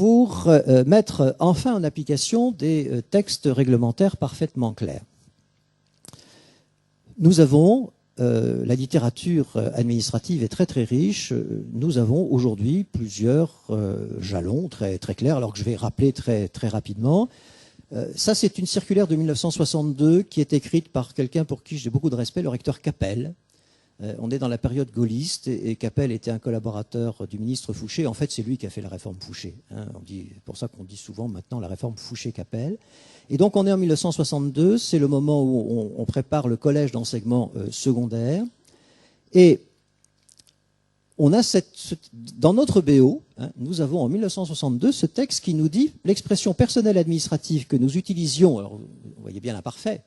pour mettre enfin en application des textes réglementaires parfaitement clairs. Nous avons, la littérature administrative est très très riche, nous avons aujourd'hui plusieurs jalons très, très clairs, alors que je vais rappeler très, très rapidement. Ça, c'est une circulaire de 1962 qui est écrite par quelqu'un pour qui j'ai beaucoup de respect, le recteur Capel. On est dans la période gaulliste et Capel était un collaborateur du ministre Fouché. En fait, c'est lui qui a fait la réforme Fouché. C'est pour ça qu'on dit souvent maintenant la réforme Fouché-Capel. Et donc, on est en 1962. C'est le moment où on prépare le collège d'enseignement secondaire. Et on a dans notre BO, nous avons en 1962 ce texte qui nous dit l'expression personnelle administrative que nous utilisions, alors vous voyez bien l'imparfait,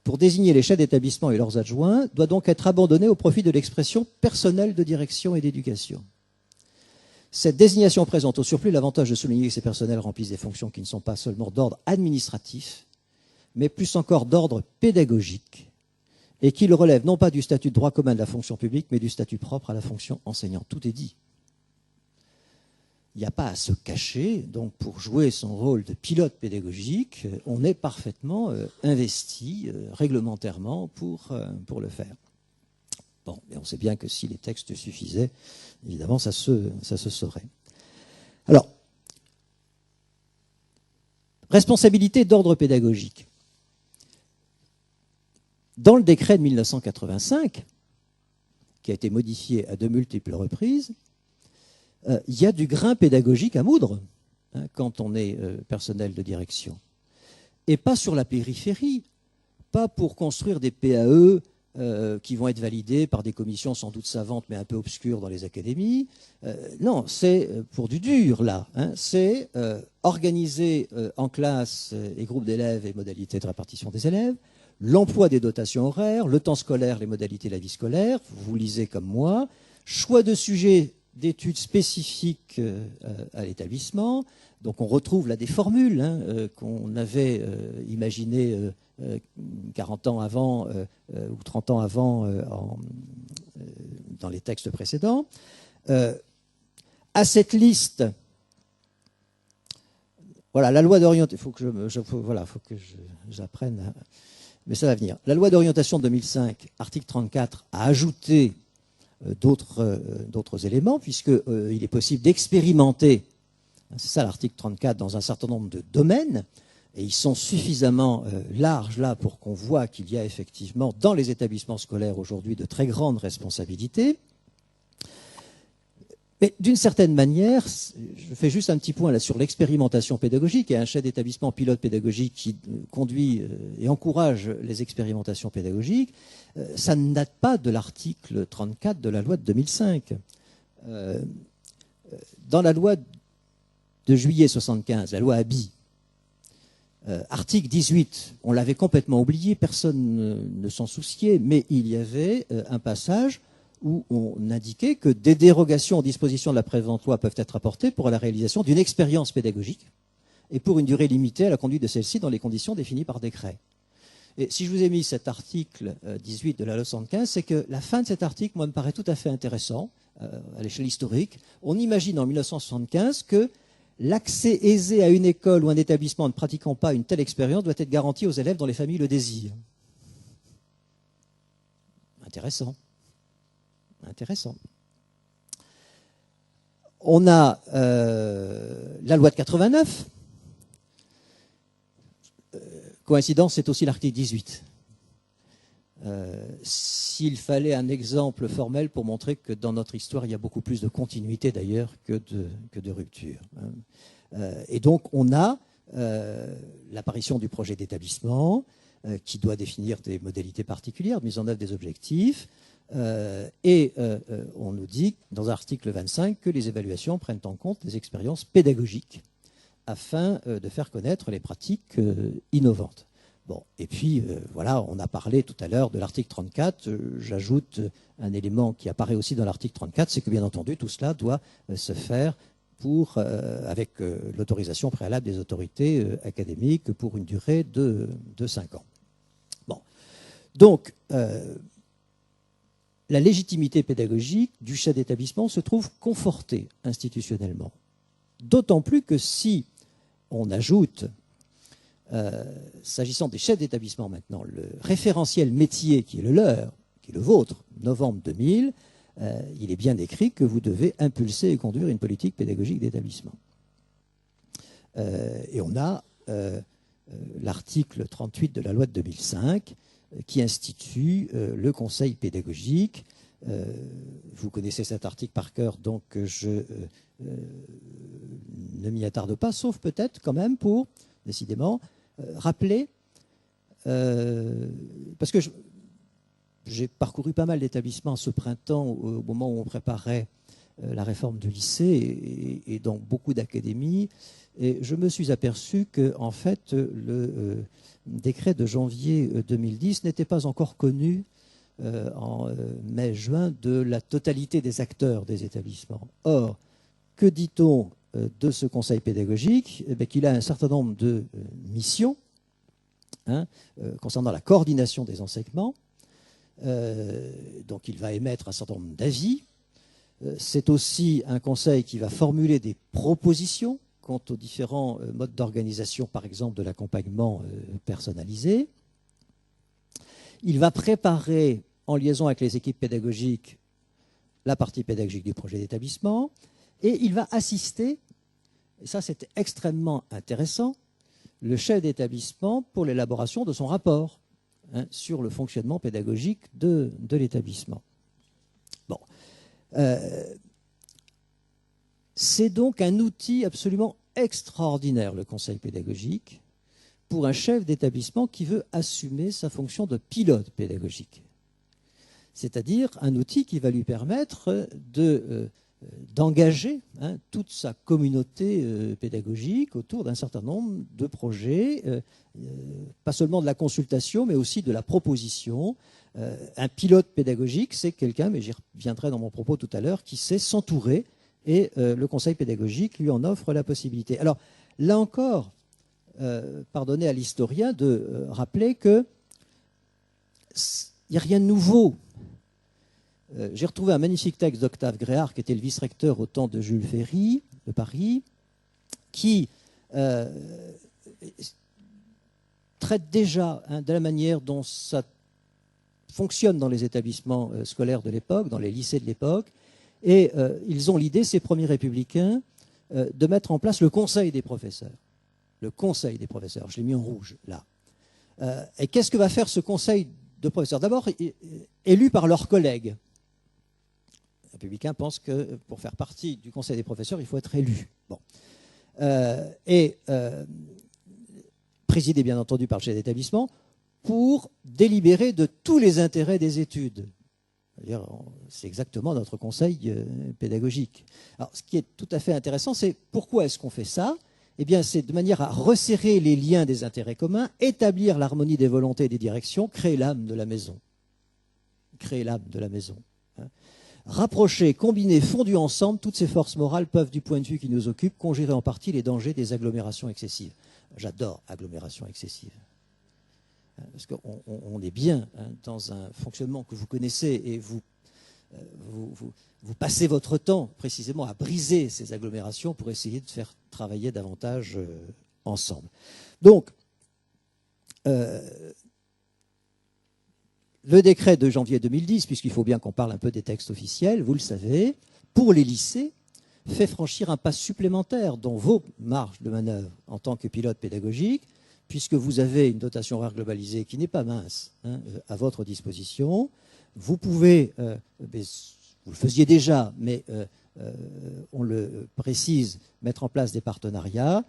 pour désigner les chefs d'établissement et leurs adjoints, doit donc être abandonnée au profit de l'expression personnelle de direction et d'éducation. Cette désignation présente au surplus l'avantage de souligner que ces personnels remplissent des fonctions qui ne sont pas seulement d'ordre administratif, mais plus encore d'ordre pédagogique, et qu'ils relèvent non pas du statut de droit commun de la fonction publique, mais du statut propre à la fonction enseignante. Tout est dit. Il n'y a pas à se cacher, donc pour jouer son rôle de pilote pédagogique, on est parfaitement investi réglementairement pour le faire. Bon, mais on sait bien que si les textes suffisaient, évidemment, ça se saurait. Alors, responsabilité d'ordre pédagogique. Dans le décret de 1985, qui a été modifié à de multiples reprises, il y a du grain pédagogique à moudre quand on est personnel de direction. Et pas sur la périphérie, pas pour construire des PAE qui vont être validés par des commissions sans doute savantes mais un peu obscures dans les académies. Non, c'est pour du dur là. C'est organiser en classe et groupes d'élèves et modalités de répartition des élèves, l'emploi des dotations horaires, le temps scolaire, les modalités de la vie scolaire, vous lisez comme moi, choix de sujets d'études spécifiques à l'établissement. Donc on retrouve là des formules qu'on avait imaginées 40 ans avant ou 30 ans avant dans les textes précédents. À cette liste, voilà, la loi d'orientation, faut que j'apprenne, mais ça va venir. La loi d'orientation de 2005, article 34, a ajouté d'autres éléments, puisqu'il est possible d'expérimenter, c'est ça l'article 34, dans un certain nombre de domaines, et ils sont suffisamment larges là pour qu'on voit qu'il y a effectivement dans les établissements scolaires aujourd'hui de très grandes responsabilités. Mais d'une certaine manière, je fais juste un petit point là sur l'expérimentation pédagogique, et un chef d'établissement pilote pédagogique qui conduit et encourage les expérimentations pédagogiques, ça ne date pas de l'article 34 de la loi de 2005. Dans la loi de juillet 75, la loi Abi, article 18, on l'avait complètement oublié, personne ne s'en souciait, mais il y avait un passage où on indiquait que des dérogations aux dispositions de la présente loi peuvent être apportées pour la réalisation d'une expérience pédagogique et pour une durée limitée à la conduite de celle-ci dans les conditions définies par décret. Et si je vous ai mis cet article 18 de la loi 75, c'est que la fin de cet article, moi, me paraît tout à fait intéressant à l'échelle historique. On imagine en 1975 que l'accès aisé à une école ou un établissement ne pratiquant pas une telle expérience doit être garanti aux élèves dont les familles le désirent. Intéressant. Intéressant. On a la loi de 89. Coïncidence, c'est aussi l'article 18. S'il fallait un exemple formel pour montrer que dans notre histoire, il y a beaucoup plus de continuité d'ailleurs que de rupture. Et donc, on a l'apparition du projet d'établissement qui doit définir des modalités particulières de mise en œuvre des objectifs. On nous dit dans l'article 25 que les évaluations prennent en compte les expériences pédagogiques afin de faire connaître les pratiques innovantes. Bon, et puis voilà, on a parlé tout à l'heure de l'article 34. J'ajoute un élément qui apparaît aussi dans l'article 34, c'est que bien entendu tout cela doit se faire avec l'autorisation préalable des autorités académiques pour une durée de 5 ans. Bon, donc la légitimité pédagogique du chef d'établissement se trouve confortée institutionnellement. D'autant plus que si on ajoute, s'agissant des chefs d'établissement maintenant, le référentiel métier qui est le leur, qui est le vôtre, novembre 2000, il est bien écrit que vous devez impulser et conduire une politique pédagogique d'établissement. Et on a l'article 38 de la loi de 2005 qui institue le conseil pédagogique. Vous connaissez cet article par cœur, donc je ne m'y attarde pas, sauf peut-être quand même pour, décidément, rappeler, parce que j'ai parcouru pas mal d'établissements ce printemps au moment où on préparait la réforme du lycée et dans beaucoup d'académies, et je me suis aperçu que, en fait, le décret de janvier 2010 n'était pas encore connu en mai-juin de la totalité des acteurs des établissements. Or, que dit-on de ce conseil pédagogique? Eh bien, qu'il a un certain nombre de missions concernant la coordination des enseignements. Donc il va émettre un certain nombre d'avis. C'est aussi un conseil qui va formuler des propositions quant aux différents modes d'organisation, par exemple de l'accompagnement personnalisé. Il va préparer, en liaison avec les équipes pédagogiques, la partie pédagogique du projet d'établissement, et il va assister, et ça c'est extrêmement intéressant, le chef d'établissement pour l'élaboration de son rapport sur le fonctionnement pédagogique de l'établissement. Bon. C'est donc un outil absolument extraordinaire, le conseil pédagogique, pour un chef d'établissement qui veut assumer sa fonction de pilote pédagogique. C'est-à-dire un outil qui va lui permettre d'engager toute sa communauté pédagogique autour d'un certain nombre de projets, pas seulement de la consultation, mais aussi de la proposition. Un pilote pédagogique, c'est quelqu'un, mais j'y reviendrai dans mon propos tout à l'heure, qui sait s'entourer, et le conseil pédagogique lui en offre la possibilité. Alors, là encore, pardonnez à l'historien de rappeler qu'il n'y a rien de nouveau. J'ai retrouvé un magnifique texte d'Octave Gréard, qui était le vice-recteur au temps de Jules Ferry, de Paris, qui traite déjà de la manière dont ça fonctionne dans les établissements scolaires de l'époque, dans les lycées de l'époque, et ils ont l'idée, ces premiers républicains, de mettre en place le conseil des professeurs. Le conseil des professeurs, je l'ai mis en rouge, là. Et qu'est-ce que va faire ce conseil de professeurs? D'abord, élu par leurs collègues. Les républicains pensent que pour faire partie du conseil des professeurs, il faut être élu. Bon. Présidé, bien entendu, par le chef d'établissement, pour délibérer de tous les intérêts des études. C'est exactement notre conseil pédagogique. Alors, ce qui est tout à fait intéressant, c'est pourquoi est-ce qu'on fait ça? Eh bien, c'est de manière à resserrer les liens des intérêts communs, établir l'harmonie des volontés et des directions, créer l'âme de la maison. Créer l'âme de la maison. Rapprocher, combiner, fondu ensemble, toutes ces forces morales peuvent, du point de vue qui nous occupe, conjurer en partie les dangers des agglomérations excessives. J'adore agglomération excessive. Parce qu'on est bien dans un fonctionnement que vous connaissez et vous passez votre temps précisément à briser ces agglomérations pour essayer de faire travailler davantage ensemble. Donc, le décret de janvier 2010, puisqu'il faut bien qu'on parle un peu des textes officiels, vous le savez, pour les lycées, fait franchir un pas supplémentaire dans vos marges de manœuvre en tant que pilote pédagogique, puisque vous avez une dotation horaire globalisée qui n'est pas mince à votre disposition. Vous pouvez, vous le faisiez déjà, mais on le précise, mettre en place des partenariats.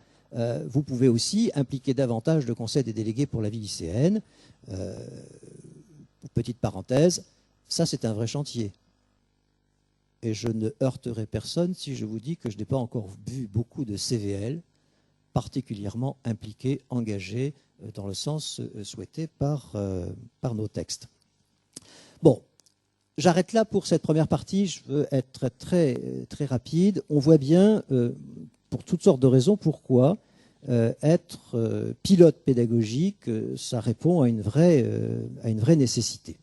Vous pouvez aussi impliquer davantage le conseil des délégués pour la vie lycéenne. Petite parenthèse, ça c'est un vrai chantier. Et je ne heurterai personne si je vous dis que je n'ai pas encore vu beaucoup de CVL particulièrement impliqués, engagés dans le sens souhaité par nos textes. Bon, j'arrête là pour cette première partie. Je veux être très, très rapide. On voit bien, pour toutes sortes de raisons, pourquoi être pilote pédagogique, ça répond à une vraie nécessité.